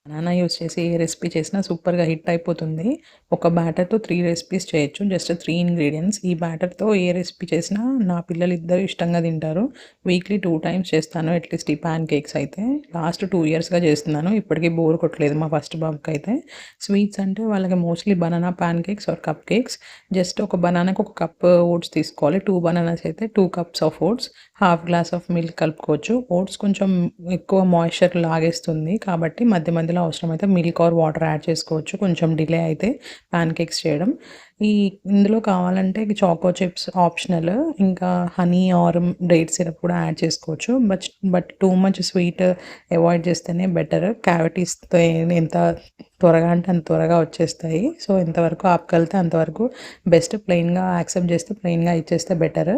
Banana use చేసి ఏ recipe చేసినా సూపర్‌గా హిట్ అయిపోతుంది. ఒక బ్యాటర్‌తో 3 రెసిపీస్ చేయొచ్చు. Just 3 ingredients. ఈ బ్యాటర్‌తో ఏ రెసిపీ చేసినా నా పిల్లలిద్దరూ ఇష్టంగా తింటారు. వీక్లీ 2 టైమ్స్ చేస్తాను అట్‌లీస్ట్ ఈ పాన్ కేక్స్ అయితే. లాస్ట్ 2 ఇయర్స్‌గా చేస్తున్నాను. ఇప్పటికి బోర్ కొట్టలేదు మా ఫస్ట్ బాబుకైతే. స్వీట్స్ అంటే వాళ్ళకి mostly banana pancakes or cupcakes. Just ఒక బనానాకి ఒక కప్ ఓట్స్ తీసుకోవాలి. 2 బనానాస్ అయితే 2 cups of votes, half glass of milk కలుపుకోవచ్చు. ఓట్స్ కొంచెం ఎక్కువ మాయిశ్చర్ లాగేస్తుంది. కాబట్టి మధ్య మధ్యలో అవసరమైతే మిల్క్ ఆర్ వాటర్ యాడ్ చేసుకోవచ్చు. కొంచెం డిలే అయితే పాన్ కేక్స్ చేయడం. ఇందులో కావాలంటే చాకో చిప్స్ ఆప్షనల్. ఇంకా హనీ ఆర్ డేట్ సిరప్ కూడా యాడ్ చేసుకోవచ్చు. But too much sweet avoid చేస్తేనే బెటర్. క్యావిటీస్‌తో ఎంత త్వరగా అంటే అంత త్వరగా వచ్చేస్తాయి. సో ఎంతవరకు ఆపగలిగితే అంతవరకు బెస్ట్. ప్లెయిన్‌గా యాక్సెప్ట్ చేస్తే ప్లెయిన్‌గా ఇచ్చేస్తే బెటర్.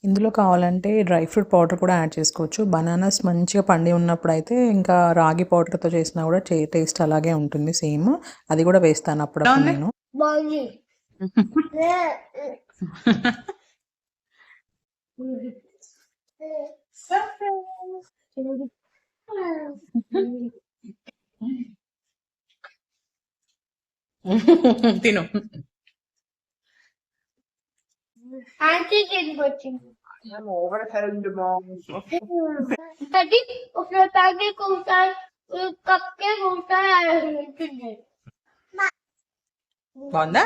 ఇందులో కావాలంటే డ్రై ఫ్రూట్ పౌడర్ కూడా యాడ్ చేసుకోవచ్చు. బనానాస్ మంచిగా పండి ఉన్నప్పుడైతే ఇంకా రాగి పౌడర్‌తో చేసినా కూడా టేస్ట్ అలాగే ఉంటుంది సేమ్. అది కూడా వేస్తాను అప్పుడప్పుడు నేను. బాగుంది. తిను. ఆంటీ వచ్చింది. అది ఒక ప్యాకెట్ ఉంటాయి, కప్ కేక్ ఉంటాయి. బాగుందా?